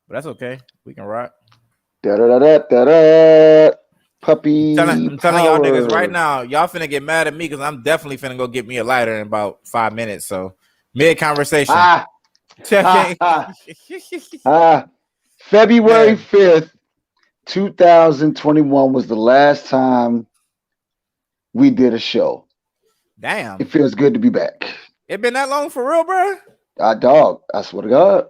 but that's okay. We can rock. Da da da da da da. Puppy I'm telling y'all niggas right power. now, y'all finna get mad at me because I'm definitely finna go get me a lighter in about 5 minutes. So mid conversation. Ah, ha, Checking. ha, ha. February Man, 5th, 2021 was the last time we did a show. It damn. feels good to be back. It been that long for real, bro? Dog, I swear to God.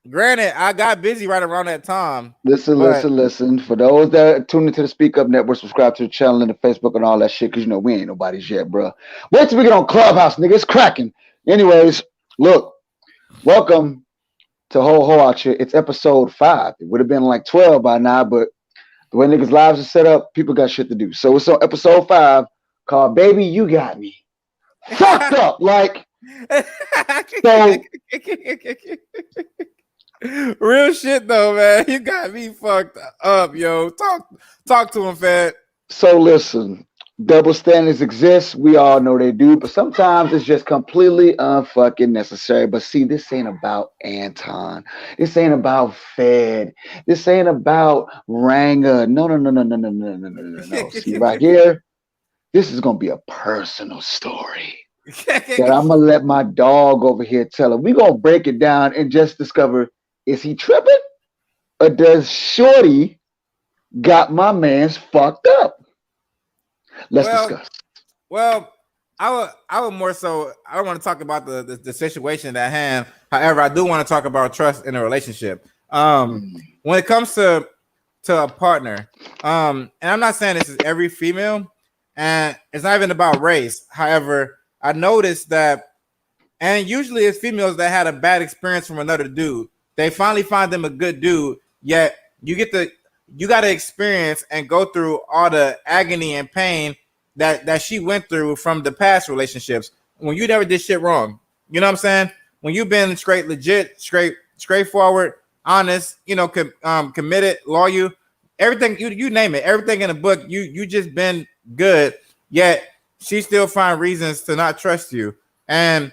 Granted, I got busy right around that time, Listen, but listen, listen. For those that tune into the Speak Up Network, subscribe to the channel and the Facebook and all that shit, because you know we ain't nobody's yet, bro. Wait till we get on Clubhouse, nigga. It's cracking. Anyways, look, welcome to Outchea. It's episode 5. It would have been like 12 by now, but the way niggas' lives are set up, people got shit to do. So it's on episode 5 called Baby You Got Me. Fucked up. Like, so real shit though, man. You got me fucked up, yo. Talk to him, Fed. So listen, double standards exist. We all know they do, but sometimes it's just completely unfucking necessary. But see, this ain't about Anton. This ain't about Fed. This ain't about Ranga. No, no, no, no, no, no, no, no, no, no, no. See, right here, this is gonna be a personal story that I'm gonna let my dog over here tell it. We're gonna break it down and just discover, is he tripping? Or does Shorty got my man's fucked up? Let's well, discuss. well, I would more so. I don't want to talk about the situation at hand. However, I do want to talk about trust in a relationship. Mm. When it comes to a partner, and I'm not saying this is every female, and it's not even about race. However, I noticed that, and usually it's females that had a bad experience from another dude. They finally find them a good dude, yet you got to experience and go through all the agony and pain that she went through from the past relationships when you never did shit wrong. You know what I'm saying? When you've been straight, legit, straightforward, honest, committed, loyal, everything you name it, everything in the book, you just been good. Yet she still find reasons to not trust you and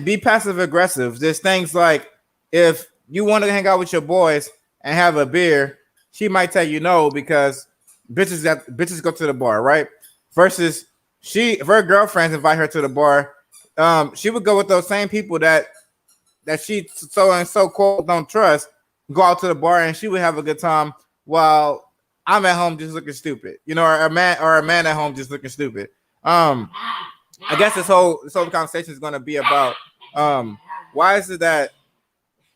be passive aggressive. There's things like, if you want to hang out with your boys and have a beer, she might tell you no because bitches go to the bar, right? Versus if her girlfriends invite her to the bar, she would go with those same people that she so and so quote don't trust, go out to the bar and she would have a good time while I'm at home just looking stupid, or a man at home just looking stupid. I guess this whole conversation is going to be about why is it that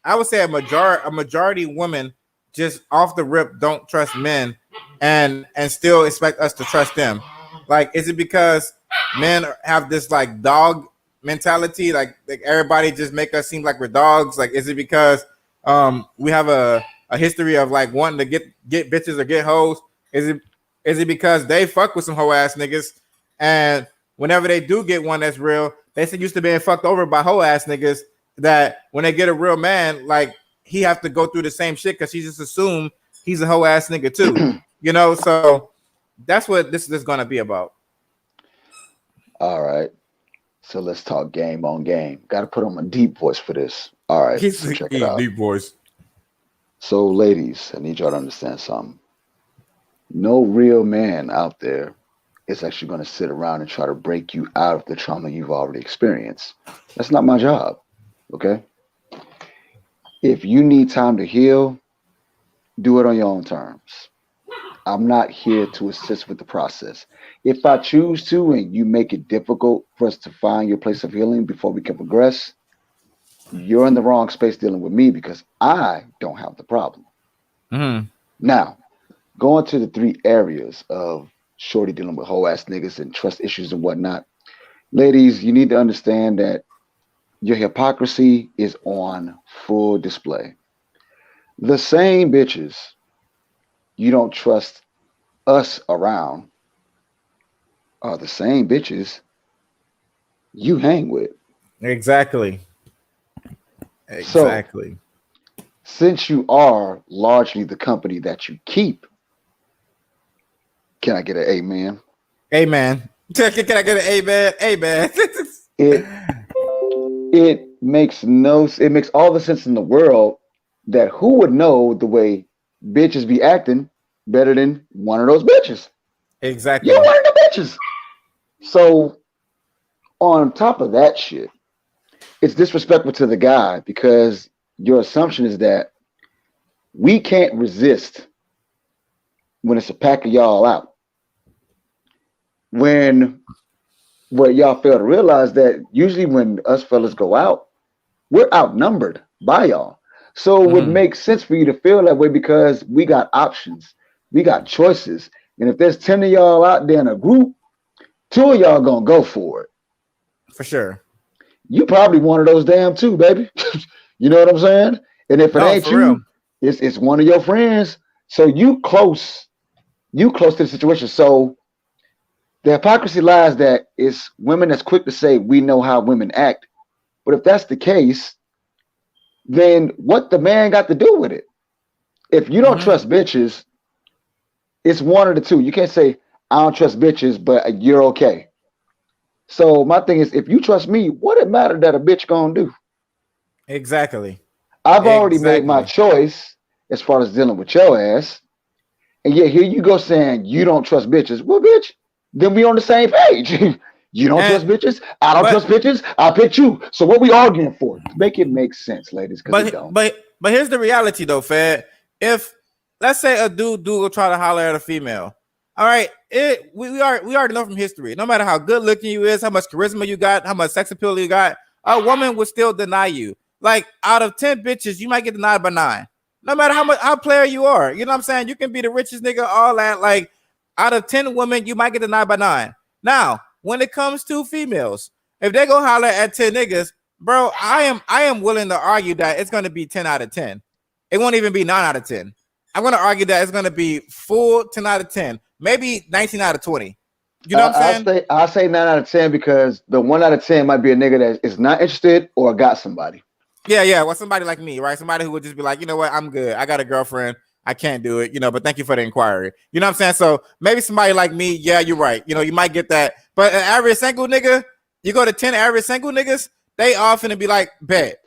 I would say a majority women just off the rip don't trust men and still expect us to trust them. Like, is it because men have this like dog mentality, like everybody just make us seem like we're dogs? Like, is it because we have a history of like wanting to get bitches or get hoes? Is it because they fuck with some hoe ass niggas, and whenever they do get one that's real, they say used to being fucked over by hoe ass niggas, that when they get a real man, like, he have to go through the same shit because she just assumed he's a hoe ass nigga too. So that's what this is gonna be about. All right. So let's talk game on game. Got to put on my deep voice for this. All right. He's So check it out. deep voice. So, ladies, I need y'all to understand something. No real man out there is actually going to sit around and try to break you out of the trauma you've already experienced. That's not my job. Okay. If you need time to heal, do it on your own terms. I'm not here to assist with the process. If I choose to and you make it difficult for us to find your place of healing before we can progress, you're in the wrong space dealing with me because I don't have the problem. Mm-hmm. Now, going to the 3 areas of Shorty dealing with whole ass niggas and trust issues and whatnot. Ladies, you need to understand that your hypocrisy is on full display. The same bitches you don't trust us around are the same bitches you hang with. Exactly. So, since you are largely the company that you keep, can I get an amen? Amen. Can I get an amen? Amen. It makes all the sense in the world that who would know the way bitches be acting better than one of those bitches? You Exactly. one of the bitches. So on top of that shit, it's disrespectful to the guy because your assumption is that we can't resist when it's a pack of y'all out. When what y'all fail to realize that usually when us fellas go out, we're outnumbered by y'all. So it would Mhm. make sense for you to feel that way because we got options, we got choices. And if there's 10 of y'all out there in a group, two of y'all gonna go for it. For sure. You probably one of those damn two, baby. You know what I'm saying? And if it No, ain't for real. you, it's one of your friends. So you close to the situation. So the hypocrisy lies that it's women that's quick to say we know how women act. But if that's the case, then what the man got to do with it? If you don't Hmm. trust bitches, it's one of the two. You can't say I don't trust bitches, but you're okay. So my thing is, if you trust me, what it matter that a bitch gonna do? Exactly. I've already made my Exactly. choice as far as dealing with your ass, and yet here you go saying you don't trust bitches. Well, bitch, then we on the same page. You don't And trust bitches. I don't but trust bitches. I picked you. So what we arguing for? Make it make sense, ladies, because it but don't. but but here's the reality though, Fed. If let's say a dude will try to holler at a female, all right, we already know from history. No matter how good looking you is, how much charisma you got, how much sex appeal you got, a woman would still deny you. Like out of 10 bitches, you might get denied by 9. No matter how player you are, you know what I'm saying. You can be the richest nigga, all that. Like out of 10 women, you might get denied by 9. Now, when it comes to females, if they go holler at 10 niggas, bro, I am willing to argue that it's going to be 10 out of 10. It won't even be 9 out of 10. I'm going to argue that it's going to be full 10 out of 10, maybe 19 out of 20. You know what I'm saying? I say 9 out of 10 because the 1 out of 10 might be a nigga that is not interested or got somebody. Yeah, yeah. Well, somebody like me, right? Somebody who would just be like, you know what, I'm good. I got a girlfriend. I can't do it, but thank you for the inquiry. You know what I'm saying? So maybe somebody like me, yeah, you're right. You might get that. But an average single nigga, you go to 10 average single niggas, they all finna be like, bet.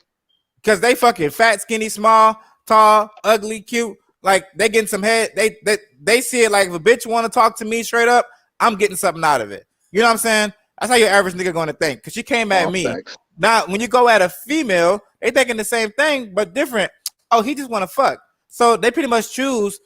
Because they fucking fat, skinny, small, tall, ugly, cute. Like they getting some head. They see it like if a bitch want to talk to me straight up, I'm getting something out of it. You know what I'm saying? That's how your average nigga going to think. Because she came at All me. facts. Now, when you go at a female, they thinking the same thing but different. Oh, he just want to fuck. So they pretty much choose.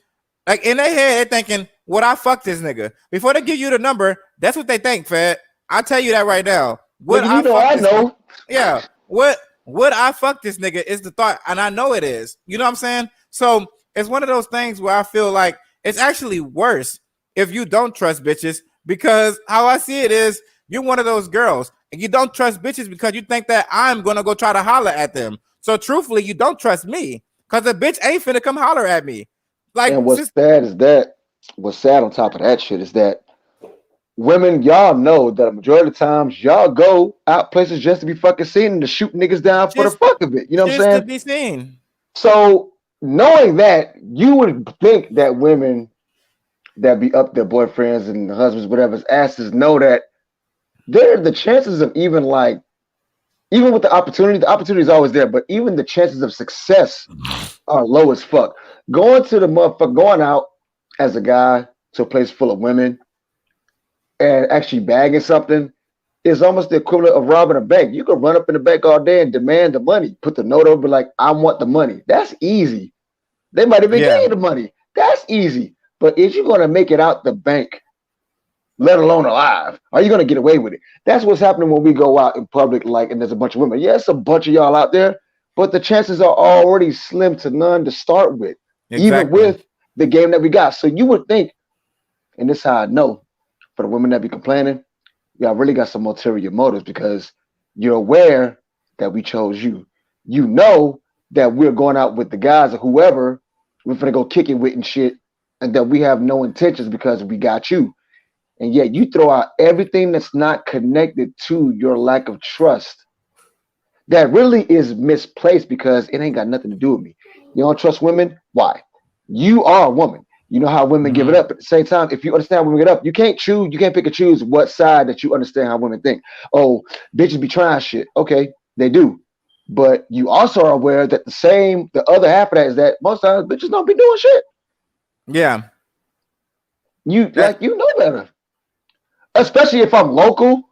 Like in their head, they thinking, "Would I fuck this nigga?" Before they give you the number, that's what they think, Fed. I'll tell you that right now. Would Nigga, you I know fuck I this nigga? know. Yeah. What would I fuck this nigga is the thought, and I know it is. You know what I'm saying? So it's one of those things where I feel like it's actually worse if you don't trust bitches because how I see it is you're one of those girls and you don't trust bitches because you think that I'm gonna go try to holler at them. So truthfully, you don't trust me because a bitch ain't finna come holler at me. Like And what's sis, sad is that what's sad on top of that shit is that women, y'all know that a majority of the times y'all go out places just to be fucking seen and to shoot niggas down for the just fuck of it. You know what I'm just to saying? be seen. So knowing that, you would think that women that be up their boyfriends and husbands, whatever's asses, know that there the chances of even like even with the opportunity is always there, but even the chances of success are low as fuck. Going out as a guy to a place full of women and actually bagging something is almost the equivalent of robbing a bank. You could run up in the bank all day and demand the money, put the note over, like, I want the money. That's easy. They might even give Yeah, you the money. That's easy. But if you're going to make it out the bank, let alone alive, are you going to get away with it? That's what's happening when we go out in public, like, and there's a bunch of women. Yes, a bunch of y'all out there, but the chances are already slim to none to start with, even exactly. with the game that we got. So you would think, and this is how I know, for the women that be complaining, y'all really got some ulterior motives because you're aware that we chose you. You know that we're going out with the guys or whoever we're gonna go kick it with and shit, and that we have no intentions because we got you. And yet you throw out everything that's not connected to your lack of trust. That really is misplaced because it ain't got nothing to do with me. You don't trust women? Why? You are a woman. You know how women give it Mm-hmm. up. At the same time, if you understand how women get up, you can't choose, you can't pick and choose what side that you understand how women think. Oh, bitches be trying shit. Okay, they do. But you also are aware that the other half of that is that most times bitches don't be doing shit. Yeah. You That like you know better. Especially if I'm local.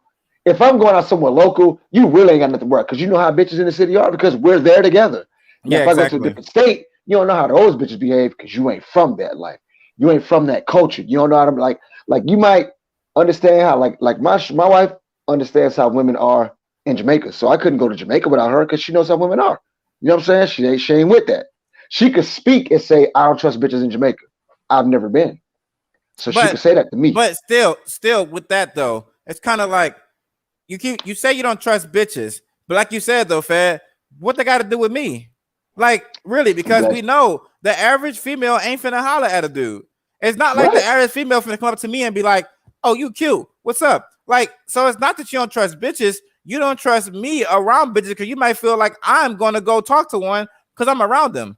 If I'm going out somewhere local, you really ain't got nothing to worry because you know how bitches in the city are because we're there together. Now, yeah, if I go to a exactly. different state, you don't know how those bitches behave because you ain't from that life. You ain't from that culture. You don't know how to like you might understand how like my wife understands how women are in Jamaica. So I couldn't go to Jamaica without her because she knows how women are. You know what I'm saying? She ain't with that. She could speak and say, I don't trust bitches in Jamaica. I've never been. So she But could say that to me. but still with that though, it's kind of like you say you don't trust bitches, but like you said though, Fed, what they got to do with me? Like really, because we That's know the average female ain't finna holler at a dude. It's not like the right. average female finna come up to me and be like, "Oh, you cute. What's up?" Like, so it's not that you don't trust bitches. You don't trust me around bitches because you might feel like I'm gonna go talk to one because I'm around them.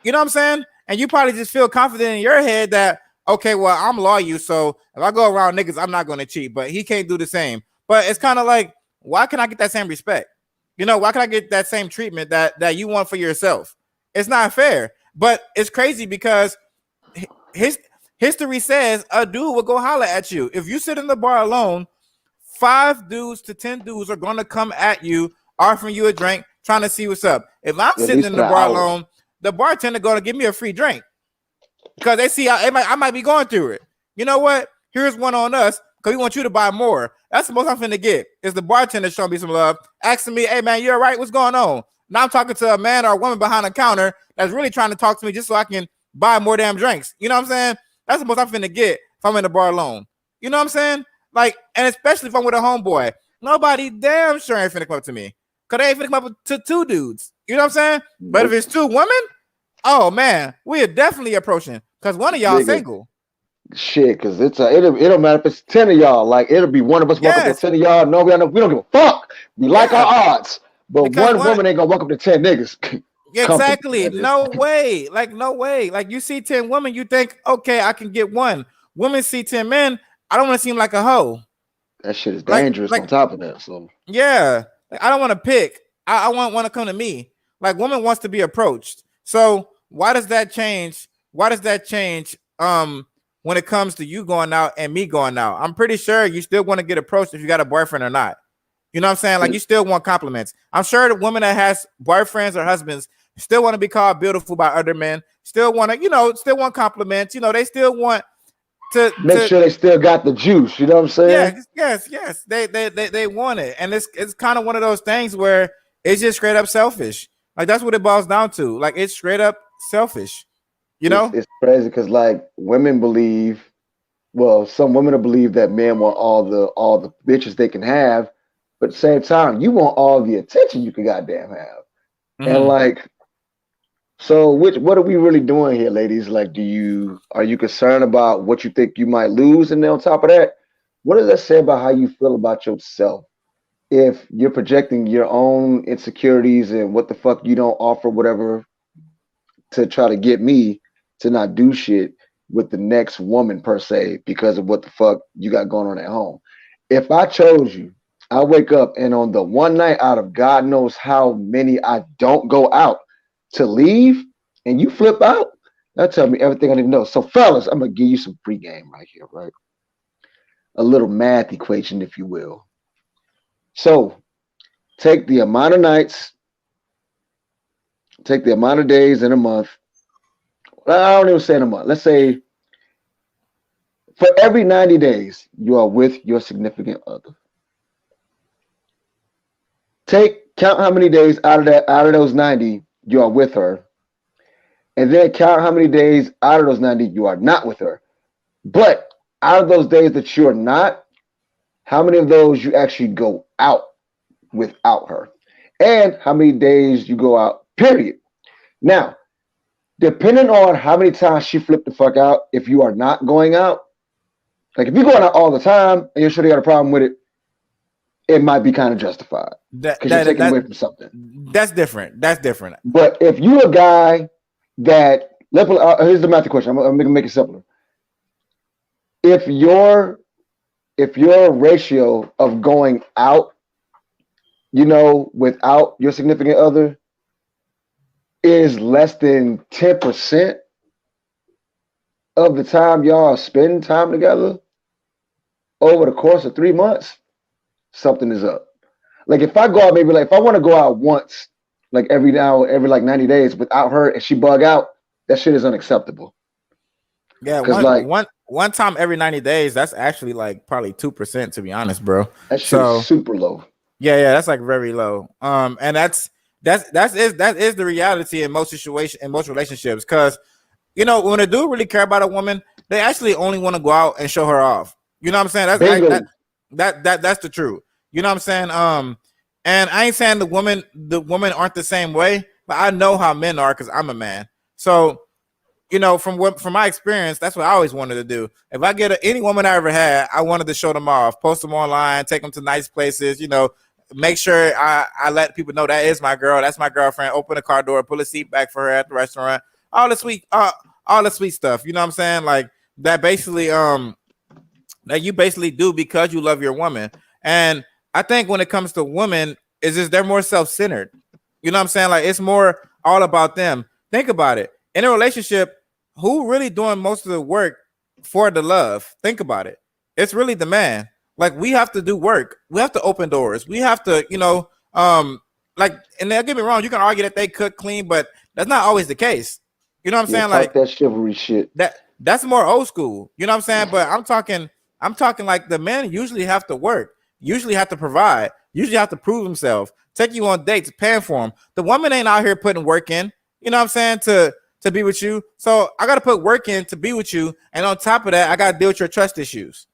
You know what I'm saying? And you probably just feel confident in your head that okay, well, I'm loyal, so if I go around niggas, I'm not gonna cheat. But he can't do the same. But it's kind of like, why can I get that same respect? You know, why can I get that same treatment that you want for yourself? It's not fair. But it's crazy because his history says a dude will go holler at you if you sit in the bar alone. 5 dudes to 10 dudes are gonna come at you, offering you a drink, trying to see what's up. If I'm At sitting least in for the an bar hour. alone, the bartender gonna give me a free drink because they see I might be going through it. You know what? Here's one on us because we want you to buy more. That's the most I'm finna get. Is the bartender showing me some love, asking me, "Hey man, you all right? What's going on?" Now I'm talking to a man or a woman behind the counter that's really trying to talk to me just so I can buy more damn drinks. You know what I'm saying? That's the most I'm finna get if I'm in the bar alone. You know what I'm saying? Like, and especially if I'm with a homeboy, nobody damn sure ain't finna come up to me because they ain't finna come up to 2 dudes. You know what I'm saying? But if Nope. it's 2 women, oh man, we are definitely approaching because one of y'all Nigga. single. Shit, cause it'll matter if it's 10 of y'all. Like it'll be one of us walk up to Yes, 10 of y'all. No, we don't give a fuck. We like our yeah, odds. But because one one woman ain't gonna walk up to 10 niggas. Comfortably. exactly, no way, like no way. Like you see 10 women, you think, okay, I can get one. Women see 10 men. I don't want to seem like a hoe. That shit is Like, dangerous like on top of that. So yeah, like, I don't want to pick. I want to come to me. Like woman wants to be approached. So why does that change? Why does that change? When it comes to you going out and me going out, I'm pretty sure you still want to get approached if you got a boyfriend or not. You know what I'm saying? Like you still want compliments. I'm sure the woman that has boyfriends or husbands still want to be called beautiful by other men. Still want to, still want compliments. They still want make to sure they still got the juice. You know what I'm saying? yes. They want it, and it's kind of one of those things where it's just straight up selfish. Like that's what it boils down to. Like it's straight up selfish. You It's know? it's crazy because like women believe, well, some women will believe that men want all the bitches they can have, but at the same time, you want all the attention you can goddamn have. And Mm-hmm. like, so what are we really doing here, ladies? Like, are you concerned about what you think you might lose? And then on top of that, what does that say about how you feel about yourself? If you're projecting your own insecurities and what the fuck you don't offer, whatever, to try to get me to not do shit with the next woman per se because of what the fuck you got going on at home. If I chose you, I wake up and on the one night out of God knows how many I don't go out to leave and you flip out, that tell me everything I need to know. So fellas, I'm gonna give you some pregame right here, right? A little math equation, if you will. So take the amount of nights, take the amount of days in a month. I don't even say in a month. Let's say for every 90 days you are with your significant other. Count how many days out of those 90 you are with her, and then count how many days out of those 90 you are not with her. But out of those days that you're not, how many of those you actually go out without her? And how many days you go out, period. Now, depending on how many times she flipped the fuck out, if you are not going out, like if you're going out all the time and you're sure they got a problem with it, it might be kind of justified That because you're that taking that away from something. that's different. That's different. But if you're a guy that, here's the math question. I'm gonna make it simpler. If your ratio of going out without your significant other is less than 10% of the time y'all spend time together over the course of 3 months, something is up. Like if I go out, maybe like if I want to go out once, like every like 90 days without her and she bug out, that shit is unacceptable. Yeah, Cause like one time every 90 days, that's actually like probably 2%, to be honest, bro. that shit is So super low. yeah, that's like very low. And that is the reality in most situations, in most relationships, because when a dude really care about a woman, they actually only want to go out and show her off. You know what I'm saying? Bingo. That's the truth. You know what I'm saying? And I ain't saying the women aren't the same way, but I know how men are because I'm a man. So from my experience, that's what I always wanted to do. If I get any woman I ever had, I wanted to show them off, post them online, take them to nice places, make sure I let people know that is my girl, that's my girlfriend, open the car door, pull a seat back for her at the restaurant, all the sweet stuff. You know what I'm saying? Like that basically that you basically do because you love your woman. And I think when it comes to women, is just they're more self-centered. You know what I'm saying? Like it's more all about them. Think about it. In a relationship, who really doing most of the work for the love? Think about it. It's really the man. Like we have to do work. We have to open doors. We have to, like, and don't get me wrong, you can argue that they cook clean, but that's not always the case. You know what I'm Yeah, saying? talk Like that chivalry shit. that's more old school. You know what I'm saying? But I'm talking like the men usually have to work, usually have to provide, usually have to prove themselves, take you on dates, paying for them. The woman ain't out here putting work in. You know what I'm saying? To be with you. So I gotta put work in to be with you. And on top of that, I gotta deal with your trust issues.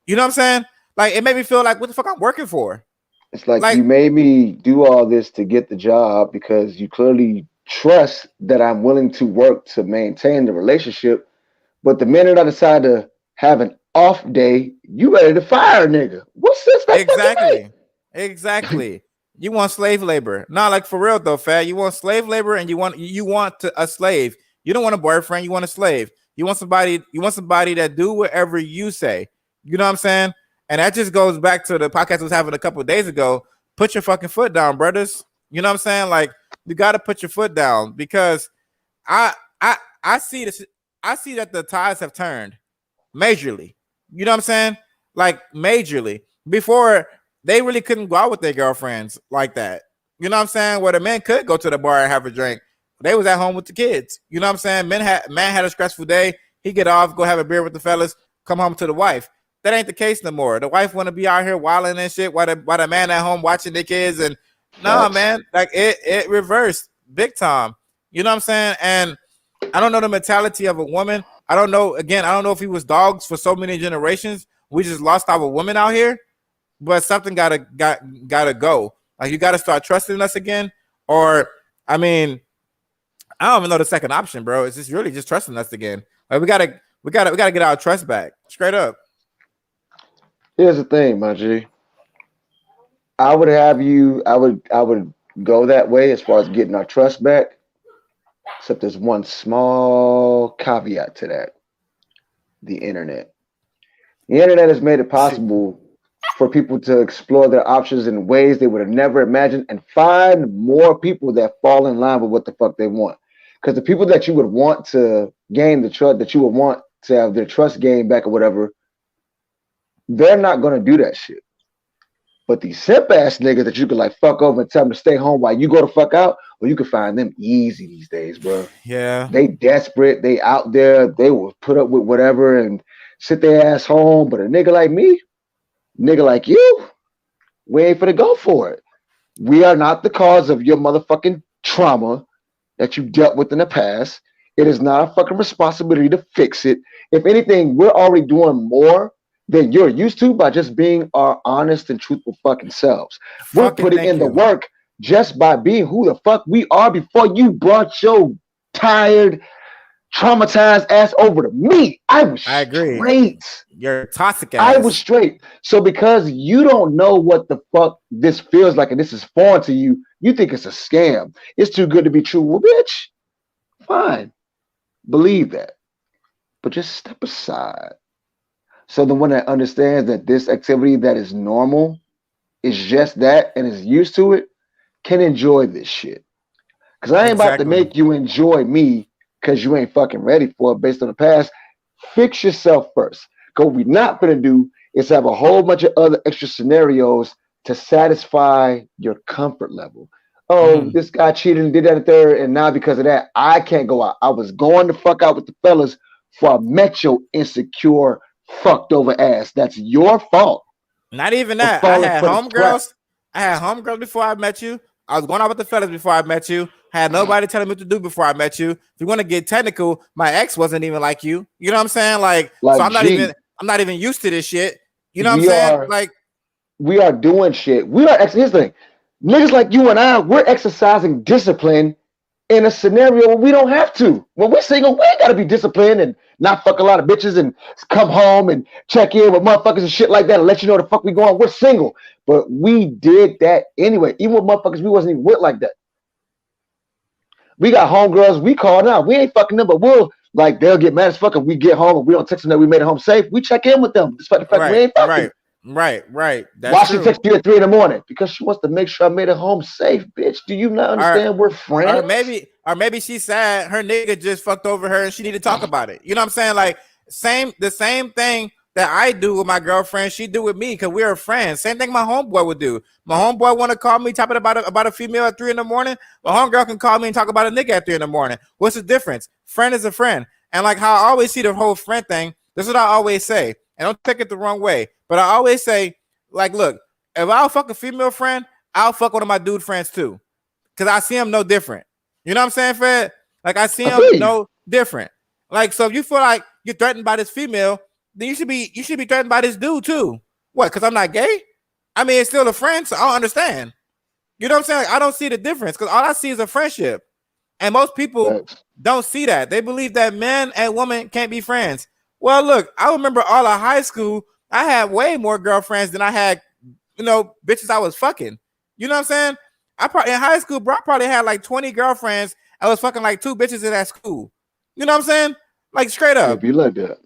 You know what I'm saying? Like it made me feel like what the fuck I'm working for. It's like Like you made me do all this to get the job because you clearly trust that I'm willing to work to maintain the relationship. But the minute I decide to have an off day, you ready to fire a nigga. What's this? That fucking right. exactly. Exactly. You want slave labor. Not like for real though, fat. You want slave labor and a slave. You don't want a boyfriend, you want a slave. You want somebody that do whatever you say. You know what I'm saying? And that just goes back to the podcast I was having a couple of days ago. Put your fucking foot down, brothers. You know what I'm saying? Like you gotta put your foot down because I I I see this. I see that the tides have turned majorly. You know what I'm saying? Like majorly. Before they really couldn't go out with their girlfriends like that. You know what I'm saying? Where the men could go to the bar and have a drink. They was at home with the kids. You know what I'm saying? Man had a stressful day. He get off, go have a beer with the fellas, come home to the wife. That ain't the case no more. The wife want to be out here wilding and shit while the man at home watching the kids. And nah, Facts. man, like it reversed big time. You know what I'm saying? And I don't know the mentality of a woman. I don't know. Again, I don't know if he was dogs for so many generations. We just lost our women out here, but something gotta go. Like you gotta start trusting us again. Or I mean, I don't even know the second option, bro. It's just really just trusting us again. Like we gotta get our trust back. Straight up. Here's the thing, my G. I would have you. I would go that way as far as getting our trust back. Except there's one small caveat to that: the internet. The internet has made it possible for people to explore their options in ways they would have never imagined and find more people that fall in line with what the fuck they want. Because the people that you would want to gain the trust, that you would want to have their trust gained back or whatever, they're not going to do that shit. But these simp ass niggas that you could like fuck over and tell them to stay home while you go to fuck out, well, you can find them easy these days, bro. Yeah. They desperate, they out there, they will put up with whatever and sit their ass home. But a nigga like me, nigga like you, we ain't finna go for it. We are not the cause of your motherfucking trauma that you dealt with in the past. It is not a fucking responsibility to fix it. If anything, we're already doing more than you're used to by just being our honest and truthful fucking selves. We're Fucking putting thank in the you. work just by being who the fuck we are before you brought your tired, traumatized ass over to me. I was I agree. straight. You're toxic I was ass. straight. So because you don't know what the fuck this feels like and this is foreign to you, you think it's a scam. It's too good to be true. Well, bitch, fine. Believe that. But just step aside. So the one that understands that this activity that is normal is just that and is used to it can enjoy this shit. Because I ain't about to Exactly. make you enjoy me because you ain't fucking ready for it based on the past. Fix yourself first. Because what we're not going to do is have a whole bunch of other extra scenarios to satisfy your comfort level. Oh, Mhm. this guy cheated and did that and third, and now because of that, I can't go out. I was going to fuck out with the fellas before I met your insecure, fucked over ass. That's your fault Not even for that. I falling had for the trap. homegirls. I had homegirls before I met you. I was going out with the fellas before I met you. Had nobody telling me what to do before I met you. If you want to get technical, my ex wasn't even like you. You know what I'm saying? Like, so Like, G, I'm not even used to this shit. You know what I'm we saying? are Like, we are doing shit. Here's the thing. Niggas like you and I, we're exercising discipline in a scenario where we don't have to. When we're single, we ain't gotta be disciplined and not fuck a lot of bitches and come home and check in with motherfuckers and shit like that and let you know the fuck we going. We're single. But we did that anyway. Even with motherfuckers we wasn't even with like that. We got homegirls we call now. We ain't fucking them, but we'll like they'll get mad as fuck if we get home and we don't text them that we made it home safe. We check in with them despite the fact we right, ain't fucking. right, right. That's Why she true. text you at 3 in the morning? Because she wants to make sure I made it home safe, bitch. Do you not Or understand we're friends? or maybe she's sad her nigga just fucked over her and she need to talk about it. You know what I'm saying? Like the same thing that I do with my girlfriend, she do with me because we're friends. Same thing my homeboy would do. My homeboy want to call me talking about a female at 3 in the morning. My homegirl can call me and talk about a nigga at 3 in the morning. What's the difference? Friend is a friend. And like how I always see the whole friend thing, this is what I always say. And don't take it the wrong way. But I always say, like, look, if I'll fuck a female friend, I'll fuck one of my dude friends too. Cause I see him no different. You know what I'm saying, Fred? Like I see I him feel you. no different. Like so, if you feel like you're threatened by this female, then you should be threatened by this dude too. What? Cause I'm not gay? I mean, it's still a friend, so I don't understand. You know what I'm saying? Like, I don't see the difference because all I see is a friendship, and most people Facts. don't see that. They believe that men and women can't be friends. Well, look, I remember all of high school. I had way more girlfriends than I had, bitches I was fucking. You know what I'm saying? I probably in high school, bro, I probably had like 20 girlfriends. I was fucking like two bitches in that school. You know what I'm saying? Like straight It up. be like that.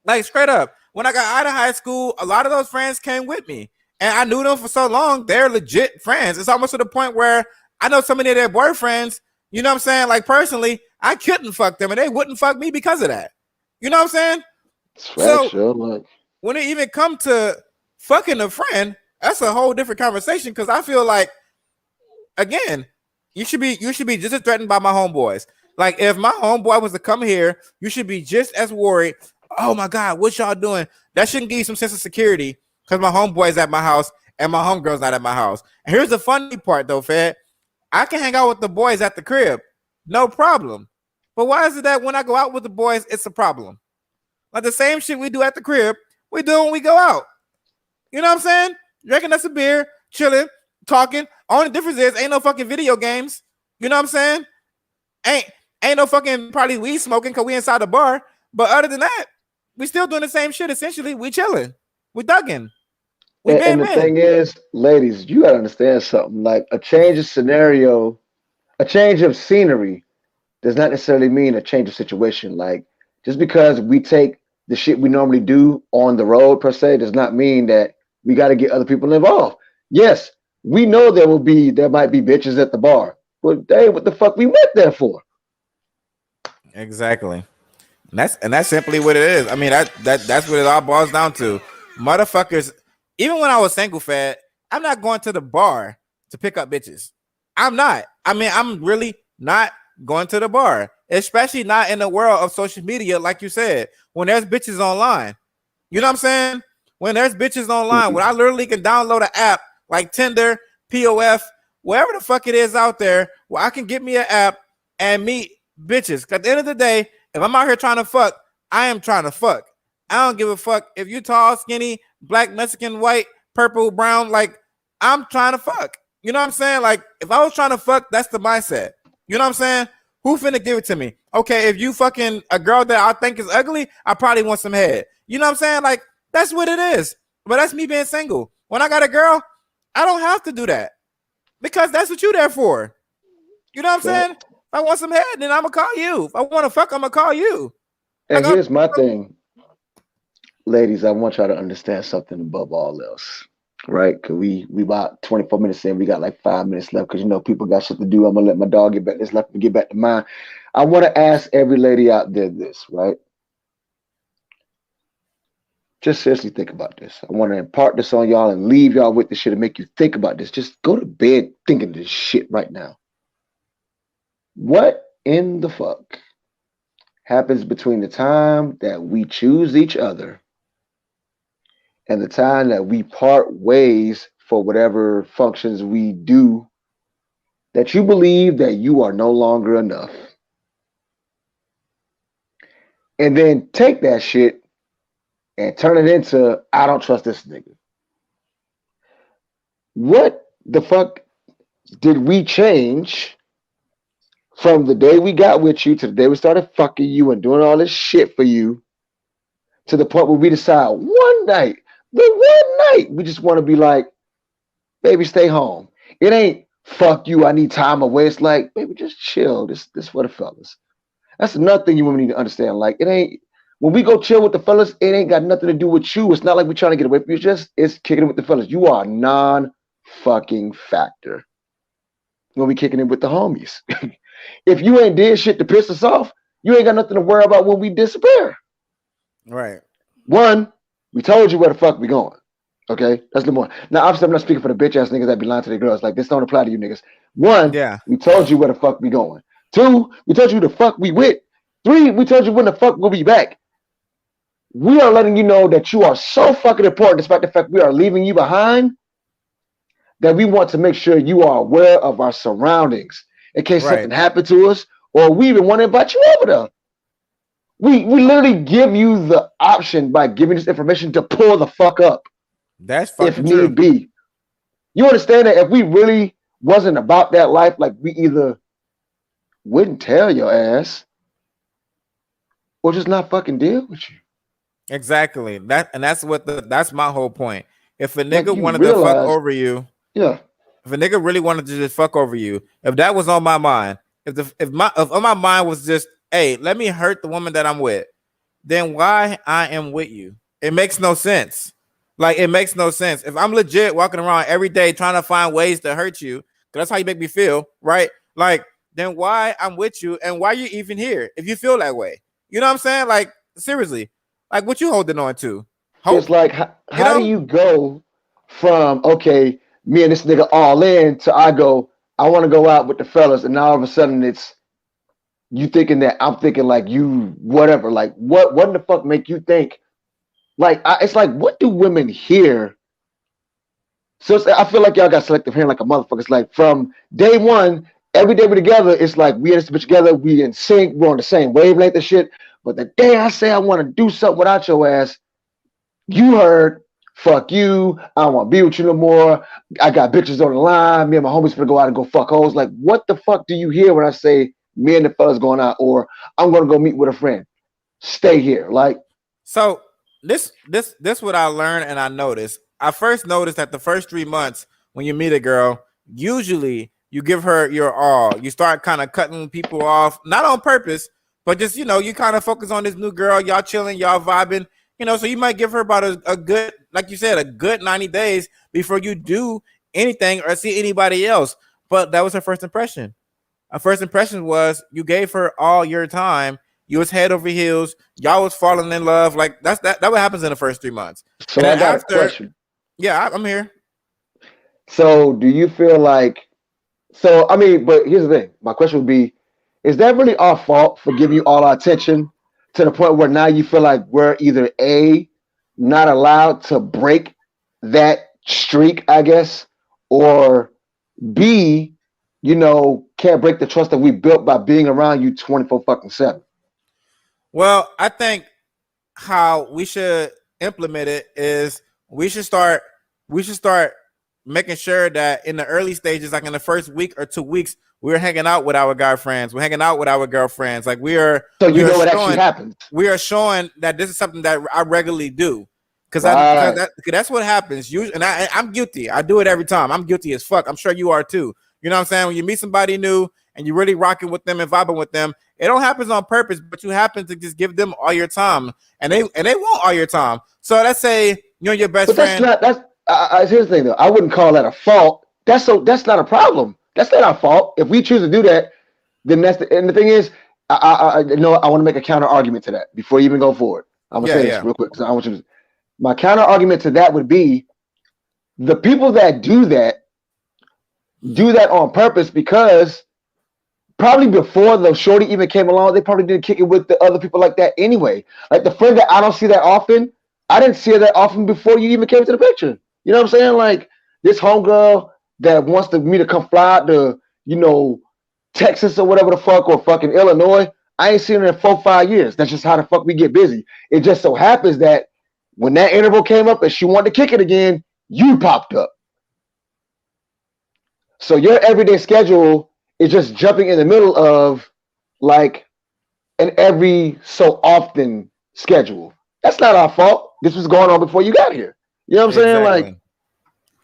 Like straight up. When I got out of high school, a lot of those friends came with me. And I knew them for so long, they're legit friends. It's almost to the point where I know so many of their boyfriends, you know what I'm saying? Like personally, I couldn't fuck them and they wouldn't fuck me because of that. You know what I'm saying? It's So facts, yo. Like, when it even come to fucking a friend, that's a whole different conversation because I feel like again, you should be just as threatened by my homeboys. Like if my homeboy was to come here, you should be just as worried. Oh my God, what y'all doing? That shouldn't give you some sense of security because my homeboy's at my house and my homegirl's not at my house. And here's the funny part though, Fed. I can hang out with the boys at the crib, no problem. But why is it that when I go out with the boys, it's a problem? Like the same shit we do at the crib, we do when we go out. You know what I'm saying? Drinking us a beer, chilling, talking. Only difference is ain't no fucking video games. You know what I'm saying? Ain't ain't no fucking probably weed smoking because we inside the bar. But other than that, we still doing the same shit. Essentially, we chilling, we thugging, we and been the thing men. is, ladies, you gotta understand something. Like a change of scenario, a change of scenery does not necessarily mean a change of situation. Like just because we take the shit we normally do on the road per se does not mean that we got to get other people involved. Yes, we know there might be bitches at the bar, but hey, what the fuck we went there for? Exactly. And that's simply what it is. I mean that's what it all boils down to. Motherfuckers. Even when I was single, fat, I'm not going to the bar to pick up bitches. I'm not. I mean, I'm really not going to the bar, especially not in the world of social media, like you said. When there's bitches online, you know what I'm saying? When there's bitches online, when I literally can download an app like Tinder, POF, wherever the fuck it is out there, where I can get me an app and meet bitches. 'Cause at the end of the day, if I'm out here trying to fuck, I am trying to fuck. I don't give a fuck if you tall, skinny, black, Mexican, white, purple, brown. Like I'm trying to fuck. You know what I'm saying? Like if I was trying to fuck, that's the mindset. You know what I'm saying? Who finna give it to me? Okay, if you fucking a girl that I think is ugly, I probably want some head. You know what I'm saying? Like that's what it is. But that's me being single. When I got a girl, I don't have to do that because that's what you there for. You know what I'm saying? Fact. If I want some head, then I'm gonna call you. If I want to fuck, I'm gonna call you. Like, And here's my thing, ladies. I want y'all to understand something above all else. right? Cause we about 24 minutes in. We got like 5 minutes left. Cause people got shit to do. I'm gonna let my dog get back this left and get back to mine. I want to ask every lady out there this, right? Just seriously think about this. I want to impart this on y'all and leave y'all with this shit and make you think about this. Just go to bed thinking this shit right now. What in the fuck happens between the time that we choose each other and the time that we part ways for whatever functions we do that you believe that you are no longer enough? And then take that shit and turn it into, I don't trust this nigga. What the fuck did we change from the day we got with you to the day we started fucking you and doing all this shit for you to the point where we decide the one night, we just want to be like, baby, stay home. It ain't fuck you, I need time away. It's like, baby, just chill. This for the fellas. That's another thing you women need to understand. Like, it ain't, when we go chill with the fellas, it ain't got nothing to do with you. It's not like we're trying to get away from you. It's kicking it with the fellas. You are a non-fucking factor when we kicking it with the homies. If you ain't did shit to piss us off, you ain't got nothing to worry about when we disappear. Right. One, we told you where the fuck we going. Okay? That's the one. Now, obviously, I'm not speaking for the bitch ass niggas that be lying to their girls. Like, this don't apply to you niggas. One, Yeah. we told you where the fuck we going. Two, we told you who the fuck we with. Three, we told you when the fuck we'll be back. We are letting you know that you are so fucking important, despite the fact we are leaving you behind, that we want to make sure you are aware of our surroundings in case something happened to us, or we even want to invite you over there. We literally give you the option by giving this information to pull the fuck up. That's fucking if need true. be. You understand that if we really wasn't about that life, like, we either wouldn't tell your ass or just not fucking deal with you. Exactly. That's my whole point. If a Like, nigga you wanted to fuck realize, over you, yeah, if a nigga really wanted to just fuck over you, if that was on my mind, if on my mind was just, hey, let me hurt the woman that I'm with, then why I am with you? It makes no sense. Like, it makes no sense. If I'm legit walking around every day trying to find ways to hurt you, because that's how you make me feel, right? Like, then why I'm with you and why you even here if you feel that way? You know what I'm saying? Like, seriously, like, what you holding on to? it's Hope, like, you how do know? you go from, okay, me and this nigga all in, to I want to go out with the fellas, and now all of a sudden it's you thinking that I'm thinking like you, whatever. Like, what in the fuck make you think? Like, it's like, what do women hear? So I feel like y'all got selective hearing like a motherfucker. It's like from day one, every day we're together, it's like we in this bitch together, we in sync, we're on the same wavelength and shit. But the day I say I want to do something without your ass, you heard, fuck you, I don't want to be with you no more. I got bitches on the line. Me and my homies gonna go out and go fuck hoes. Like, what the fuck do you hear when I say me and the fellas going out, or I'm gonna go meet with a friend? Stay here. Like, So this what I learned and I noticed. I first noticed that the first 3 months when you meet a girl, usually you give her your all. You start kind of cutting people off, not on purpose, but just, you kind of focus on this new girl. Y'all chilling, y'all vibing. So you might give her about a good, like you said, a good 90 days before you do anything or see anybody else. But that was her first impression. Her first impression was you gave her all your time. You was head over heels. Y'all was falling in love. Like, that what happens in the first 3 months. so And I then got a after, question. yeah, I'm here. So do you feel like, so I mean, but here's the thing. My question would be, is that really our fault for giving you all our attention to the point where now you feel like we're either A, not allowed to break that streak, I guess, or B, can't break the trust that we built by being around you 24 fucking 7? Well, I think how we should implement it is we should start making sure that in the early stages, like in the first week or 2 weeks, we're hanging out with our guy friends, we're hanging out with our girlfriends. Like, So you know what actually happens. we are showing that this is something that I regularly do. Because Right. that's what happens. And I'm guilty. I do it every time. I'm guilty as fuck. I'm sure you are too. You know what I'm saying? When you meet somebody new and you're really rocking with them and vibing with them, it don't happen on purpose, but you happen to just give them all your time, and they want all your time. So let's say you're your best But friend. Here's the thing though. I wouldn't call that a fault. That's not a problem. That's not our fault. If we choose to do that, then and the thing is, I want to make a counter argument to that before you even go forward. I'm gonna Yeah, say this yeah, real quick because I want you to. My counter argument to that would be the people that do that on purpose because probably before the shorty even came along, they probably didn't kick it with the other people like that anyway. Like the friend that I don't see that often, I didn't see her that often before you even came to the picture. You know what I'm saying? Like this homegirl that wants me to come fly out to, Texas or whatever the fuck, or fucking Illinois. I ain't seen her in 4 5 years. That's just how the fuck we get busy. It just so happens that when that interval came up and she wanted to kick it again, you popped up. So your everyday schedule is just jumping in the middle of like an every so often schedule. That's not our fault. This was going on before you got here. You know what I'm saying? Like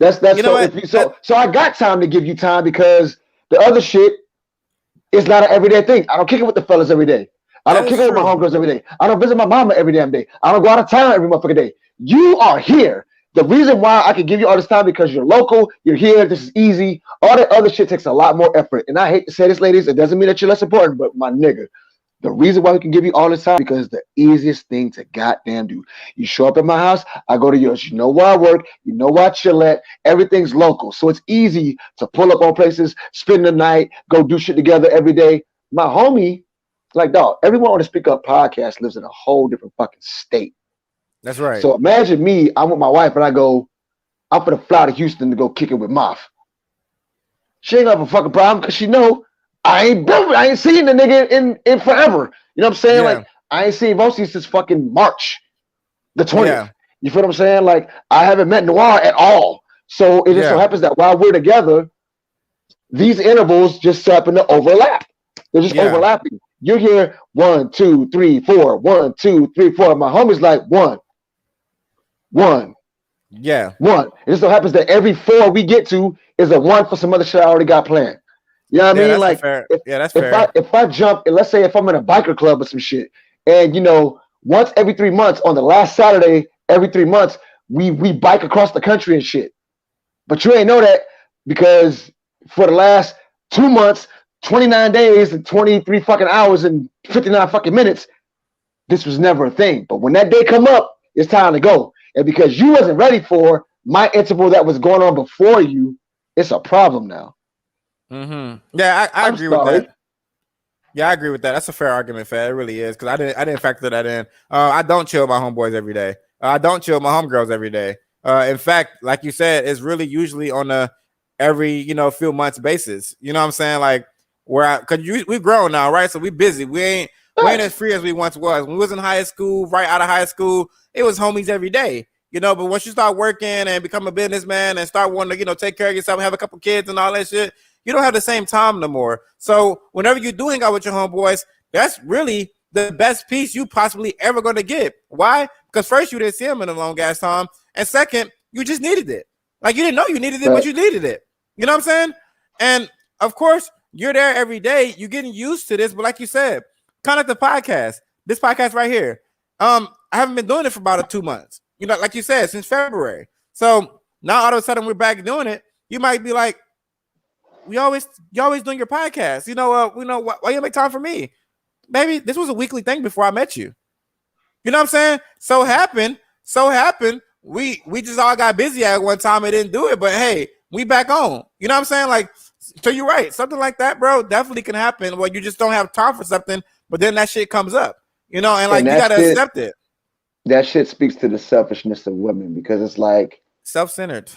exactly. that's You know so what? if you so I got time to give you time because the other shit is not an everyday thing. I don't kick it with the fellas every day. I That don't kick is it with my true. homegirls every day. I don't visit my mama every damn day. I don't go out of town every motherfucking day. You are here. The reason why I can give you all this time because you're local, you're here, this is easy. All that other shit takes a lot more effort. And I hate to say this, ladies, it doesn't mean that you're less important, but my nigga, the reason why we can give you all this time because it's the easiest thing to goddamn do. You show up at my house, I go to yours. You know where I work, you know where I chill at. Everything's local, so it's easy to pull up on places, spend the night, go do shit together every day. My homie, like dog, everyone on the Speak Up podcast lives in a whole different fucking state. That's right. So imagine me, I'm with my wife, and I go, I'm gonna fly to Houston to go kick it with Moff. She ain't gonna have a fucking problem because she know I ain't seen the nigga in forever. You know what I'm saying? Yeah, Like I ain't seen Vosi since fucking March the 20th. yeah, You feel what I'm saying? Like I haven't met Noir at all. So it just so yeah, happens that while we're together, these intervals just happen to overlap. They're just yeah, overlapping. You hear 1, 2, 3, 4, 1, 2, 3, 4. My homie's like 1, 1, yeah. 1. It just so happens that every 4 we get to is a 1 for some other shit I already got planned. You know what I Yeah, mean? that's a Like fair. if Yeah, that's if I fair. if I jump and let's say if I'm in a biker club or some shit, and once every 3 months on the last Saturday every 3 months we bike across the country and shit. But you ain't know that because for the last 2 months, 29 days and 23 fucking hours and 59 fucking minutes, this was never a thing. But when that day come up, it's time to go. And because you wasn't ready for my interval that was going on before you, it's a problem now. Yeah, I I'm agree with that. sorry. Yeah, I agree with that. That's a fair argument, Fed. It really is because I didn't factor that in. I don't chill with my homeboys every day. I don't chill with my homegirls every day. In fact, like you said, it's really usually on a every few months basis. You know what I'm saying? Like because we grown now, right? So we busy. We ain't as Facts. free as we once was. When we was in high school, right out of high school, it was homies every day. But once you start working and become a businessman and start wanting to take care of yourself, have a couple kids and all that shit, you don't have the same time no more. So whenever you do hang out with your homeboys, that's really the best piece you possibly ever going to get. Why? Because first, you didn't see him in a long ass time. And second, you just needed it. Like you didn't know you needed it, but you Facts. needed it. You know what I'm saying? And of course, you're there every day. You're getting used to this. But like you said, kind of like the podcast, this podcast right here. I haven't been doing it for about 2 months. Like you said, since February. So now all of a sudden we're back doing it. You might be like, you always doing your podcast. Why you make time for me? Maybe this was a weekly thing before I met you. You know what I'm saying? So happened. We just all got busy at one time and didn't do it. But hey, we back on. You know what I'm saying? Like, so you're right. Something like that, bro, definitely can happen. Well, you just don't have time for something, but then that shit comes up. And And like you gotta accept it. that shit speaks to the selfishness of women because it's like, Self-centered.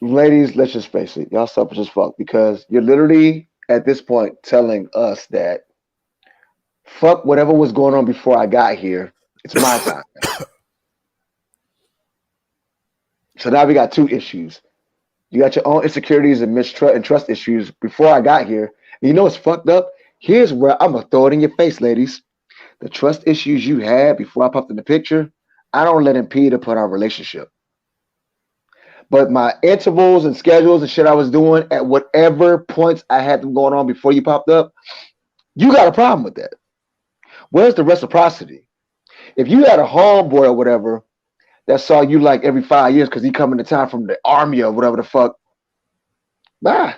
ladies, let's just face it, y'all selfish as fuck because you're literally at this point telling us that fuck whatever was going on before I got here, it's my time. So now we got 2 issues. You got your own insecurities and mistrust and trust issues before I got here. And you know what's fucked up? Here's where I'm gonna throw it in your face, ladies. The trust issues you had before I popped in the picture, I don't let impede upon our relationship. But my intervals and schedules and shit I was doing at whatever points I had them going on before you popped up, you got a problem with that. Where's the reciprocity? If you had a homeboy or whatever that saw you like every 5 years because he coming to town from the army or whatever the fuck. Bye.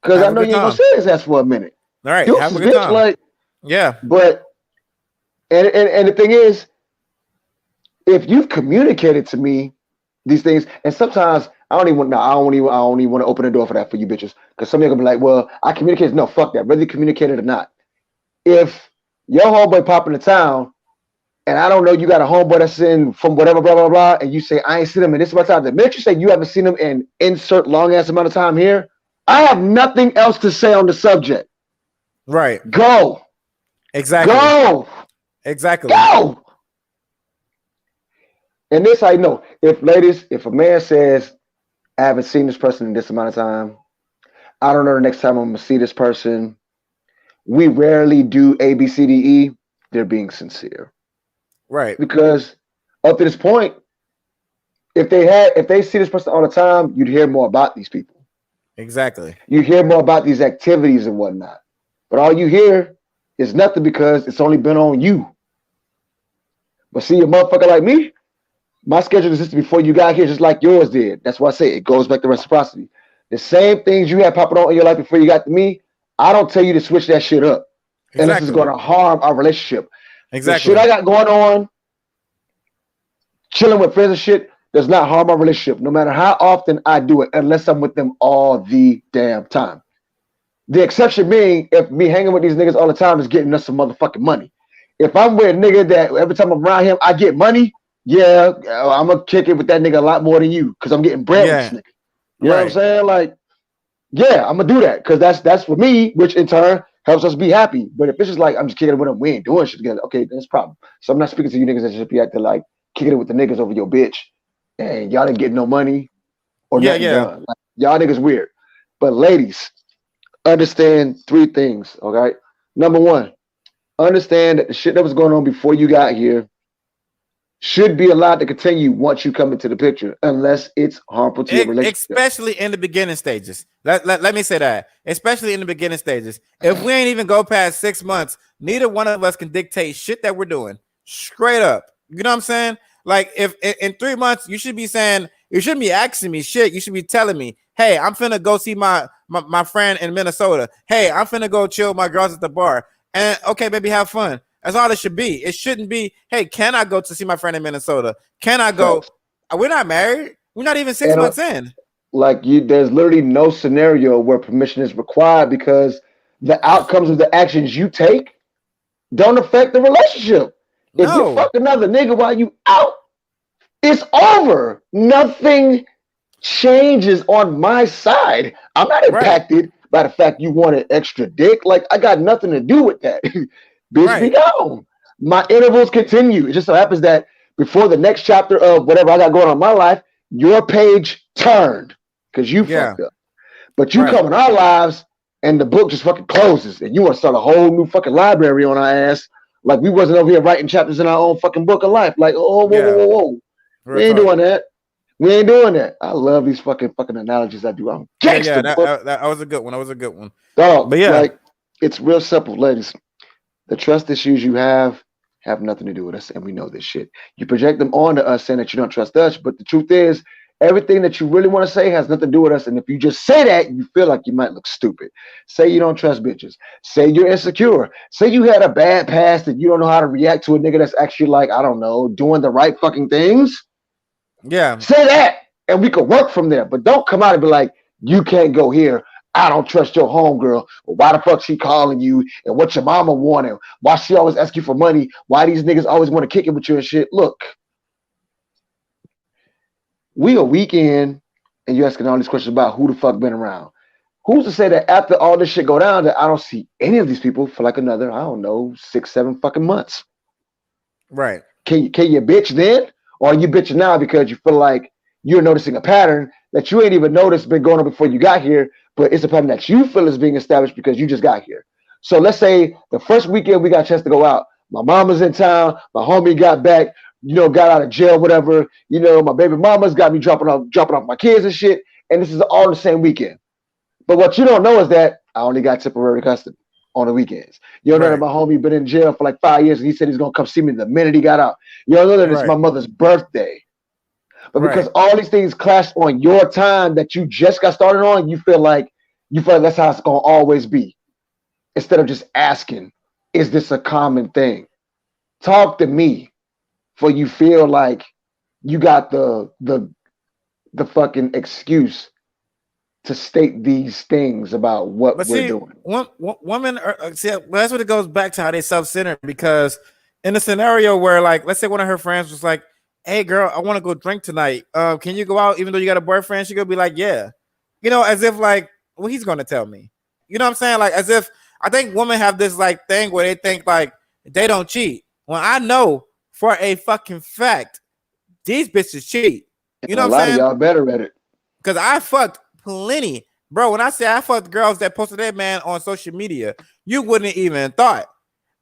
Because I Have a know good you ain't gonna time. say his ass for a minute. All right, have a Deuces, good bitch. time. Like, Yeah. but and the thing is, if you've communicated to me these things, and sometimes I don't even want. No, I don't even want to open the door for that for you bitches. Because some of you are gonna be like, well, I communicated. No, fuck that. Whether you communicated or not. If your homeboy pop into town and I don't know you got a homeboy that's in from whatever, blah, blah, blah, and you say, I ain't seen him in this amount of time. The minute you say you haven't seen him in insert long ass amount of time here, I have nothing else to say on the subject. Right. Go. Exactly. Go. Exactly. Go. And this I know. If ladies, if a man says, I haven't seen this person in this amount of time, I don't know the next time I'm gonna see this person. We rarely do A, B, C, D, E. They're being sincere. Right. Because up to this point, if they see this person all the time, you'd hear more about these people. Exactly. You hear more about these activities and whatnot. But all you hear is nothing because it's only been on you. But see, a motherfucker like me, my schedule existed before you got here, just like yours did. That's why I say it goes back to reciprocity. The same things you had popping on in your life before you got to me, I don't tell you to switch that shit up unless it's Exactly. going to harm our relationship. The shit Exactly. I got going on, chilling with friends and shit, does not harm our relationship, no matter how often I do it, unless I'm with them all the damn time. The exception being if me hanging with these niggas all the time is getting us some motherfucking money. If I'm with a nigga that every time I'm around him, I get money, yeah, I'm gonna kick it with that nigga a lot more than you because I'm getting bread with this Yeah. nigga. You know what I'm Right. saying? Like, yeah, I'm gonna do that because that's for me, which in turn helps us be happy. But if it's just like I'm just kicking it with them, we ain't doing shit together. Okay, that's a problem. So I'm not speaking to you niggas that should be acting like kicking it with the niggas over your bitch, and y'all didn't get no money or Yeah. nothing Yeah. done. Like, y'all niggas weird. But ladies, understand three things. Okay, number one, understand that the shit that was going on before you got here should be allowed to continue once you come into the picture, unless it's harmful to your relationship. Especially in the beginning stages. Let me say that. Especially in the beginning stages. If we ain't even go past 6 months, neither one of us can dictate shit that we're doing. Straight up. You know what I'm saying? Like if in 3 months, you should be saying, you shouldn't be asking me shit. You should be telling me, hey, I'm finna go see my friend in Minnesota. Hey, I'm finna go chill with my girls at the bar. And okay, baby, have fun. That's all it should be. It shouldn't be, hey, can I go to see my friend in Minnesota? Can I go? Facts. We're not married. We're not even six And months in. like you, there's literally no scenario where permission is required because the outcomes of the actions you take don't affect the relationship. If you No. fuck another nigga while you out, it's over. Nothing changes on my side. I'm not Right. impacted by the fact you wanted extra dick. Like I got nothing to do with that. Bitch, be Right. gone. My intervals continue. It just so happens that before the next chapter of whatever I got going on in my life, your page turned because you Yeah. fucked up. But you Right. come in our lives and the book just fucking closes and you want to start a whole new fucking library on our ass. Like we wasn't over here writing chapters in our own fucking book of life. Like, oh, whoa, whoa, Yeah. whoa, whoa. Real We ain't talk. doing that. We ain't doing that. I love these fucking analogies I do. I'm Yeah. Yeah. gangster, That, book. that, that was a good one. That was a good one. Dog, But yeah. like it's real simple, ladies. The trust issues you have nothing to do with us, and we know this shit. You project them onto us saying that you don't trust us, but the truth is, everything that you really want to say has nothing to do with us. And if you just say that, you feel like you might look stupid. Say you don't trust bitches. Say you're insecure. Say you had a bad past and you don't know how to react to a nigga that's actually like, I don't know, doing the right fucking things. Yeah. Say that, and we could work from there. But don't come out and be like, you can't go here. I don't trust your homegirl. Why the fuck she calling you? And what your mama wanted? Why she always ask you for money? Why these niggas always want to kick it with you and shit? Look, we a weekend, and you asking all these questions about who the fuck been around. Who's to say that after all this shit go down that I don't see any of these people for like another, I don't know, 6, 7 fucking months? Right. Can you bitch then? Or are you bitching now because you feel like you're noticing a pattern that you ain't even noticed been going on before you got here, but it's a pattern that you feel is being established because you just got here. So let's say the first weekend we got a chance to go out. My mama's in town, my homie got back, got out of jail, whatever. My baby mama's got me dropping off my kids and shit. And this is all the same weekend. But what you don't know is that I only got temporary custody. on the weekends. You don't know that Right. my homie been in jail for like 5 years and he said he's gonna come see me the minute he got out. You don't know that it's Right. my mother's birthday. But because Right. all these things clash on your time that you just got started on, you feel like that's how it's gonna always be. Instead of just asking, is this a common thing? Talk to me for you feel like you got the fucking excuse to state these things about what But we're see, doing. women are see. Well, that's what it goes back to how they self-centered. Because in a scenario where, like, let's say one of her friends was like, "Hey, girl, I want to go drink tonight. Can you go out even though you got a boyfriend?" She could be like, "Yeah," as if like, well, he's gonna tell me. You know what I'm saying? Like, as if I think women have this like thing where they think like they don't cheat. When I know for a fucking fact these bitches cheat. You And know a what I'm lot of saying? y'all better at it. Because I fucked plenty. Bro, when I say I fucked girls that posted their man on social media, you wouldn't even thought.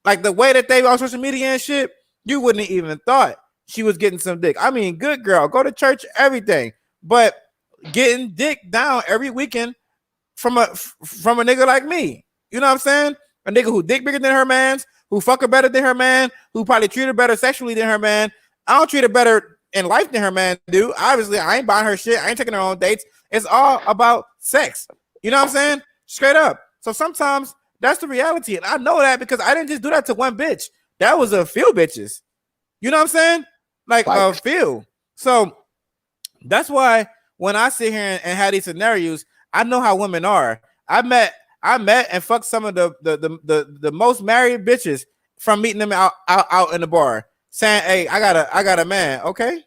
Like the way that they on social media and shit, you wouldn't even thought she was getting some dick. I mean, good girl, go to church, everything. But getting dick down every weekend from a nigga like me. You know what I'm saying? A nigga who dick bigger than her man's, who fuck her better than her man, who probably treat her better sexually than her man. I don't treat her better in life than her man do. Obviously, I ain't buying her shit. I ain't taking her on dates. It's all about sex. You know what I'm saying? Straight up. So sometimes that's the reality. And I know that because I didn't just do that to one bitch. That was a few bitches. You know what I'm saying? Like a Fight. few. So that's why when I sit here and have these scenarios, I know how women are. I met and fucked some of the most married bitches from meeting them out in the bar, saying, "Hey, I got a man." Okay,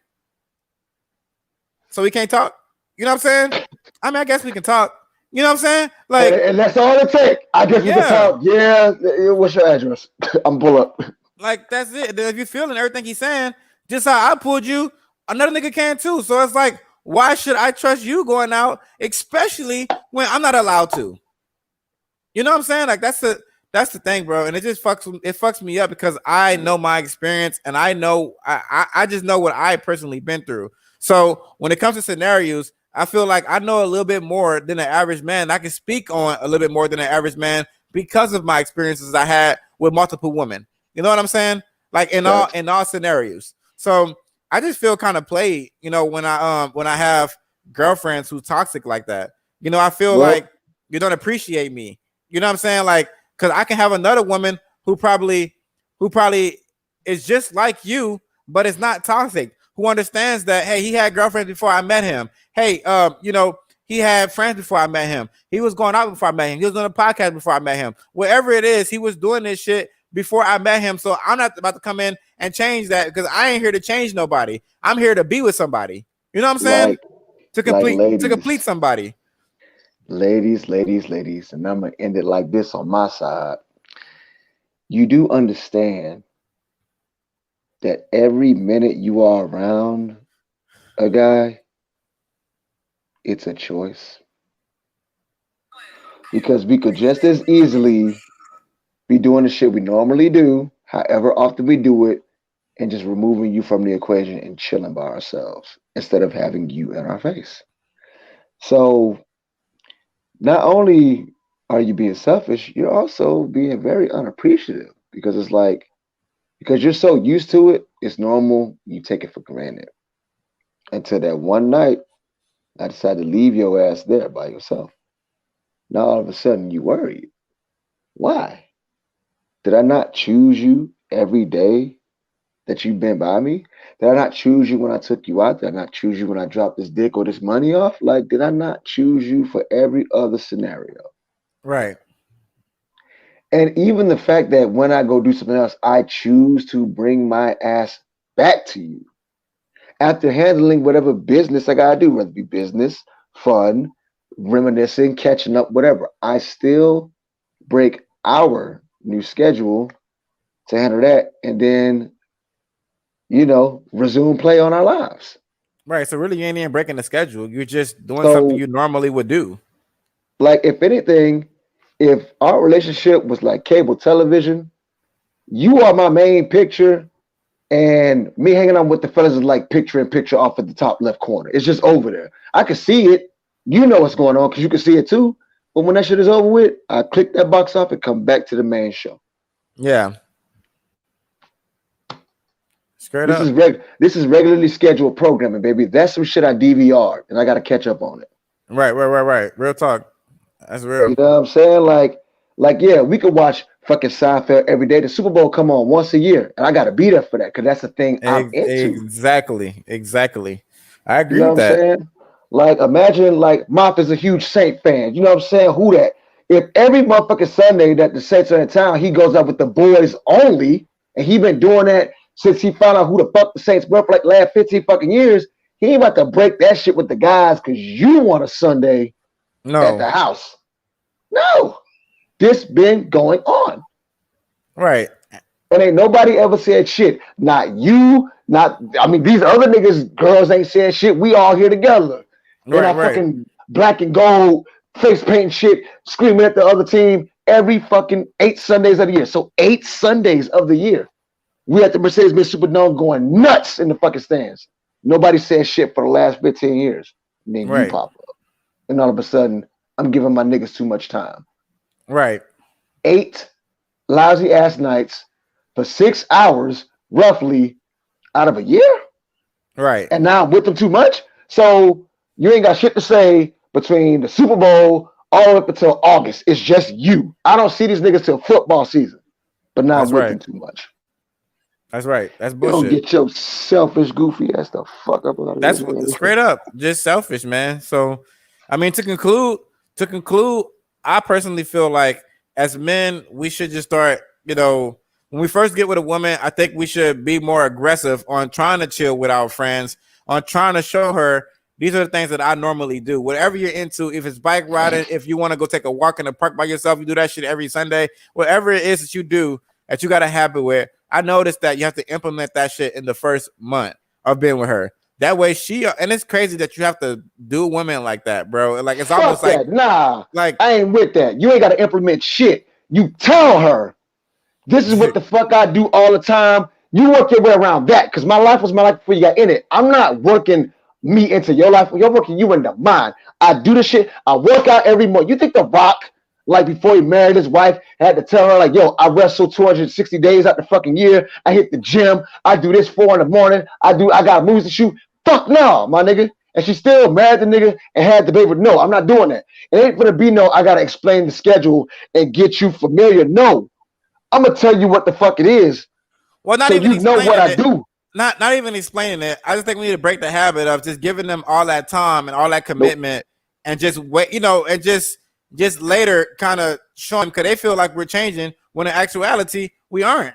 so we can't talk. You know what I'm saying? I mean, I guess we can talk. You know what I'm saying? And, Like, and that's all it takes. I guess we can yeah, talk. Yeah, what's your address? I'm pull up. like that's it. If you feeling everything he's saying, just how I pulled you, another nigga can too. So it's like, why should I trust you going out, especially when I'm not allowed to? You know what I'm saying? Like that's the thing, bro. And it fucks me up because I know my experience and I know I just know what I personally been through. So when it comes to scenarios, I feel like I know a little bit more than the average man. I can speak on a little bit more than the average man because of my experiences I had with multiple women. You know what I'm saying? Like in all Facts. in all scenarios. So I just feel kind of played, when I have girlfriends who's toxic like that. I feel Well, like you don't appreciate me. You know what I'm saying? Like, because I can have another woman who probably is just like you, but it's not toxic. Who understands that? Hey, he had girlfriends before I met him. Hey, he had friends before I met him. He was going out before I met him. He was on a podcast before I met him. Whatever it is, he was doing this shit before I met him. So I'm not about to come in and change that because I ain't here to change nobody. I'm here to be with somebody. You know what I'm saying? like, To like complete ladies, somebody. ladies, and I'm gonna end it like this on my side. You do understand that every minute you are around a guy, it's a choice. Because we could just as easily be doing the shit we normally do, however often we do it, and just removing you from the equation and chilling by ourselves instead of having you in our face. So not only are you being selfish, you're also being very unappreciative because it's like, because you're so used to it, it's normal, you take it for granted. Until that one night, I decided to leave your ass there by yourself. Now all of a sudden you worried. Why? Did I not choose you every day that you've been by me? Did I not choose you when I took you out? Did I not choose you when I dropped this dick or this money off? Like, did I not choose you for every other scenario? Right. And even the fact that when I go do something else, I choose to bring my ass back to you after handling whatever business I gotta do, whether it be business, fun, reminiscing, catching up, whatever. I still break our new schedule to handle that and then, resume play on our lives. Right. So really you ain't even breaking the schedule. You're just doing something So, you normally would do. like, if anything, if our relationship was like cable television, you are my main picture, and me hanging out with the fellas is like picture in picture off at the top left corner. It's just over there. I can see it. You know what's going on because you can see it too. But when that shit is over with, I click that box off and come back to the main show. Yeah, straight This is up. this is regularly scheduled programming, baby. That's some shit I DVR'd and I gotta catch up on it. Right. Real talk. That's You real. know what I'm saying? Yeah, we could watch fucking Seinfeld every day. The Super Bowl come on once a year, and I gotta be there for that because that's the thing I'm into. Exactly. I You agree know what with I'm that. saying? Like, imagine like Mop is a huge Saint fan. You know what I'm saying? Who that? If every motherfucking Sunday that the Saints are in town, he goes up with the boys only, and he been doing that since he found out who the fuck the Saints were for like last 15 fucking years. He ain't about to break that shit with the guys because you want a Sunday at No, the house. No, this been going on. right, And ain't nobody ever said shit. Not you, not I mean these other niggas, girls ain't saying shit. We all here together. And I right. fucking black and gold face paint shit, screaming at the other team every fucking 8 Sundays of the year. So 8 Sundays of the year. We at the Mercedes-Benz Superdome going nuts in the fucking stands. Nobody said shit for the last 15 years. And then you Right, pop up. And all of a sudden, I'm giving my niggas too much time. right, 8 lousy ass nights for 6 hours, roughly, out of a year. right. And now I'm with them too much. So you ain't got shit to say between the Super Bowl all the way up until August. It's just you. I don't see these niggas till football season. But now I'm That's with right. them too much. That's right. That's You don't bullshit. get your selfish, goofy ass the fuck up out of here, That's man. straight up, just selfish, man. So, I mean, to conclude, I personally feel like as men, we should just start. When we first get with a woman, I think we should be more aggressive on trying to chill with our friends, on trying to show her these are the things that I normally do. Whatever you're into, if it's bike riding, if you want to go take a walk in the park by yourself, you do that shit every Sunday. Whatever it is that you do that you got a habit with, I noticed that you have to implement that shit in the first month of being with her. That way and it's crazy that you have to do women like that, bro. Like it's almost Fuck that. Nah, like I ain't with that. You ain't got to implement shit. You tell her this is what the fuck I do all the time. You work your way around that because my life was my life before you got in it. I'm not working me into your life. You're working you into mine. I do the shit. I work out every morning. You think The Rock, like before he married his wife, had to tell her, like, yo, I wrestle 260 days out the fucking year. I hit the gym. I do this 4 in the morning. I got movies to shoot. Fuck no, my nigga. And she still married the nigga and had the baby. No, I'm not doing that. It ain't gonna be no, I gotta explain the schedule and get you familiar. No. I'm gonna tell you what the fuck it is, well, not so even you know what explaining I it. do. Not even explaining it. I just think we need to break the habit of just giving them all that time and all that Nope. commitment and just wait, and just later kind of show them because they feel like we're changing when in actuality we aren't.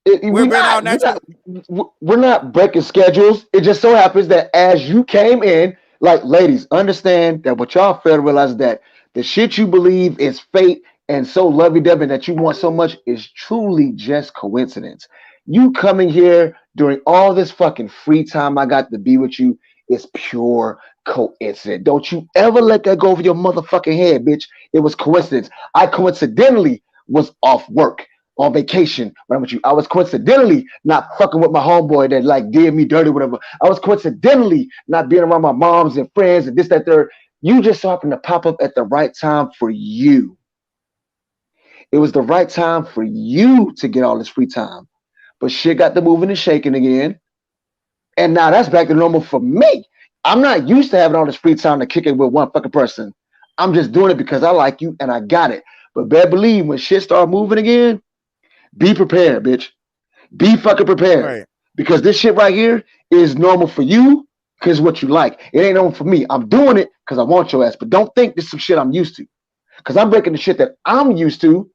We're We being our not. natural. We're not breaking schedules. It just so happens that as you came in, like ladies, understand that what y'all fail to realize is that the shit you believe is fate and so lovey-dovey that you want so much is truly just coincidence. You coming here during all this fucking free time I got to be with you is pure coincidence. Don't you ever let that go over your motherfucking head, bitch. It was coincidence. I coincidentally was off work on vacation when I'm with you. I was coincidentally not fucking with my homeboy that like did me dirty, whatever. I was coincidentally not being around my moms and friends and this, that, third. You just so happened to pop up at the right time for you. It was the right time for you to get all this free time. But shit got to moving and shaking again. And now that's back to normal for me. I'm not used to having all this free time to kick it with one fucking person. I'm just doing it because I like you and I got it. But better believe when shit start moving again, be prepared, bitch. Be fucking prepared. Right. Because this shit right here is normal for you because what you like. It ain't normal for me. I'm doing it because I want your ass. But don't think this is some shit I'm used to. Because I'm breaking the shit that I'm used to.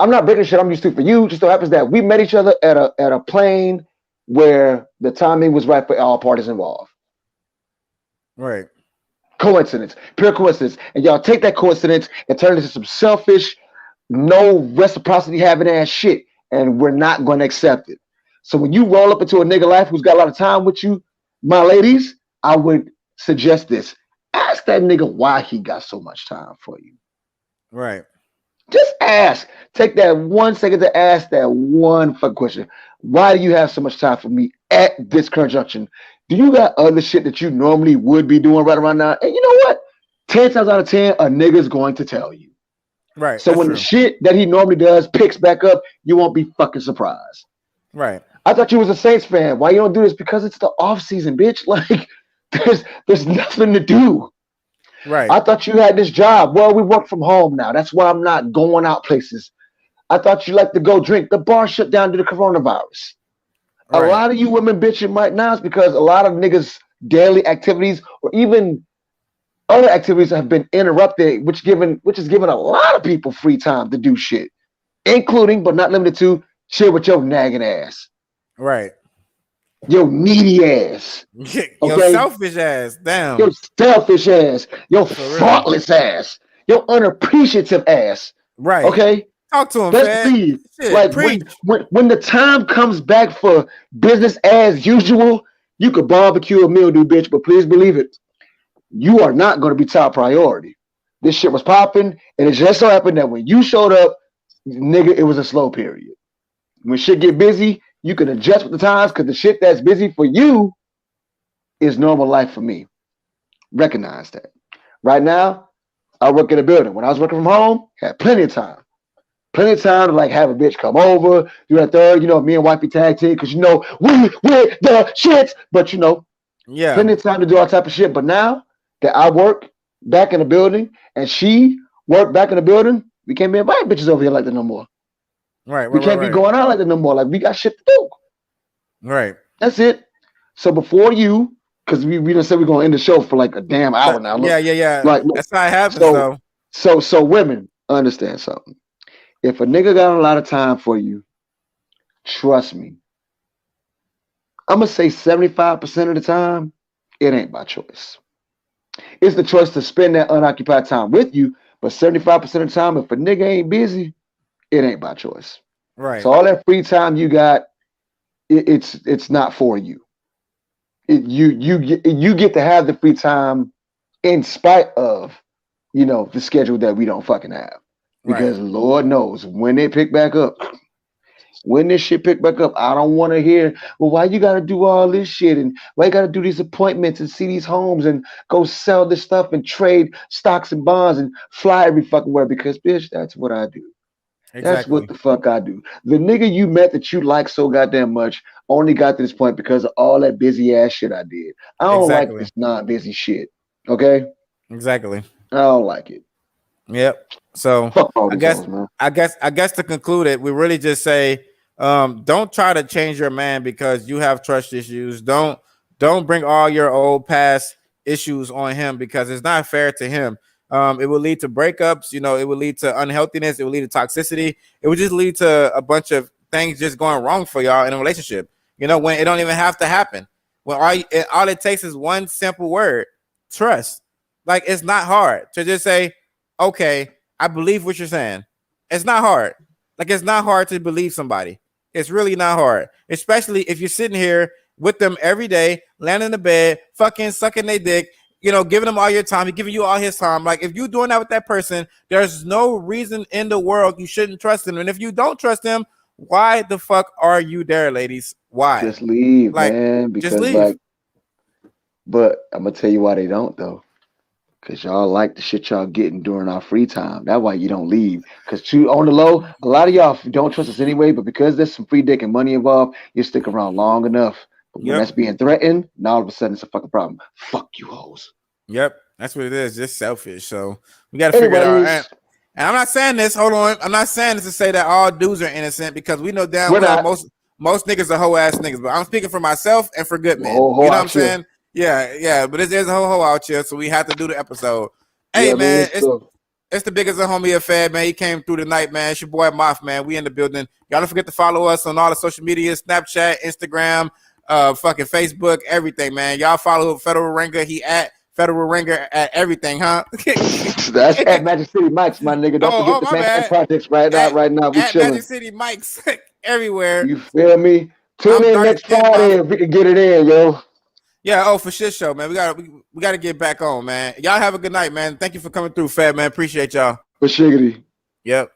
I'm not breaking the shit I'm used to for you. Just so happens that we met each other at a plane where the timing was right for all parties involved. Right. Coincidence. Pure coincidence. And y'all take that coincidence and turn it into some selfish, no reciprocity having ass shit. And we're not going to accept it. So when you roll up into a nigga life who's got a lot of time with you, my ladies, I would suggest this. Ask that nigga why he got so much time for you. Right. Just ask. Take that 1 second to ask that one fucking question. Why do you have so much time for me at this current junction? Do you got other shit that you normally would be doing right around now? And you know what? 10 times out of 10, a nigga's going to tell you. Right. So when the shit that he normally does picks back up, you won't be fucking surprised. Right. I thought you was a Saints fan. Why you don't do this? Because it's the off season, bitch. Like there's nothing to do. Right. I thought you had this job. Well, we work from home now. That's why I'm not going out places. I thought you like to go drink. The bar shut down due to coronavirus. Right. A lot of you women bitching right now is because a lot of niggas' daily activities or even other activities have been interrupted, which is giving a lot of people free time to do shit, including but not limited to shit with your nagging ass. Right. Your needy ass. Okay? Your selfish ass. Damn. Your selfish ass. Your thoughtless ass. Your unappreciative ass. Right. Okay? Talk to him, Let's see. Like when the time comes back for business as usual, you could barbecue a meal, dude, bitch, but please believe it. You are not going to be top priority. This shit was popping, and it just so happened that when you showed up, nigga, it was a slow period. When shit get busy, you can adjust with the times because the shit that's busy for you is normal life for me. Recognize that. Right now, I work in a building. When I was working from home, I had plenty of time. Plenty of time to like have a bitch come over, do that third, me and wifey tag team, because we the shits. But plenty of time to do all type of shit. But now that I work back in the building and she work back in the building, we can't be inviting bitches over here like that no more. Right. We can't be going out like that no more. Like we got shit to do. Right. That's it. So before you, because we done said we're gonna end the show for like a damn hour now. Look, yeah. Like, that's how it happens though. So women, understand something. If a nigga got a lot of time for you, trust me, I'm going to say 75% of the time, it ain't by choice. It's the choice to spend that unoccupied time with you, but 75% of the time, if a nigga ain't busy, it ain't by choice. Right. So all that free time you got, it's not for you. You get to have the free time in spite of, the schedule that we don't fucking have. Because Lord knows when they pick back up, when this shit pick back up, I don't want to hear, well, why you got to do all this shit and why you got to do these appointments and see these homes and go sell this stuff and trade stocks and bonds and fly every fucking where, because bitch, that's what I do. Exactly. That's what the fuck I do. The nigga you met that you like so goddamn much only got to this point because of all that busy ass shit I did. I don't like this non-busy shit. Okay? Exactly. I don't like it. Yep. So I guess to conclude it, we really just say, don't try to change your man because you have trust issues. Don't bring all your old past issues on him because it's not fair to him. It will lead to breakups. It will lead to unhealthiness. It will lead to toxicity. It would just lead to a bunch of things just going wrong for y'all in a relationship. When it don't even have to happen. When all it takes is one simple word: trust. Like, it's not hard to just say, okay, I believe what you're saying. It's not hard. Like, it's not hard to believe somebody. It's really not hard, especially if you're sitting here with them every day, laying in the bed, fucking sucking their dick, giving them all your time, he's giving you all his time. Like, if you're doing that with that person, there's no reason in the world you shouldn't trust him. And if you don't trust him, why the fuck are you there, ladies? Why? Just leave, man. Because, just leave. But I'm gonna tell you why they don't, though. Because y'all like the shit y'all getting during our free time. That's why you don't leave. Because on the low, a lot of y'all don't trust us anyway, but because there's some free dick and money involved, you stick around long enough. But when that's being threatened, now all of a sudden it's a fucking problem. Fuck you hoes. Yep. That's what it is. Just selfish. So we got to figure it out. And I'm not saying this. Hold on. I'm not saying this to say that all dudes are innocent, because we know damn well most niggas are hoe ass niggas. But I'm speaking for myself and for good men. You know what I'm saying? Yeah, but there's a whole out here, so we have to do the episode. Hey, man, it's the biggest homie affair, man. He came through tonight, man. It's your boy Moth, man. We in the building. Y'all don't forget to follow us on all the social media: Snapchat, Instagram, fucking Facebook, everything, man. Y'all follow Federal Ringer. He at Federal Ringer at everything, huh? That's at Magic City Mike's, my nigga. Don't forget the man projects right now. We chilling. Magic City Mike's everywhere. You feel me? Tune in next Friday if we can get it in, yo. Yeah, for shit show, man. We gotta get back on, man. Y'all have a good night, man. Thank you for coming through, Fat man. Appreciate y'all. For shiggity. Yep.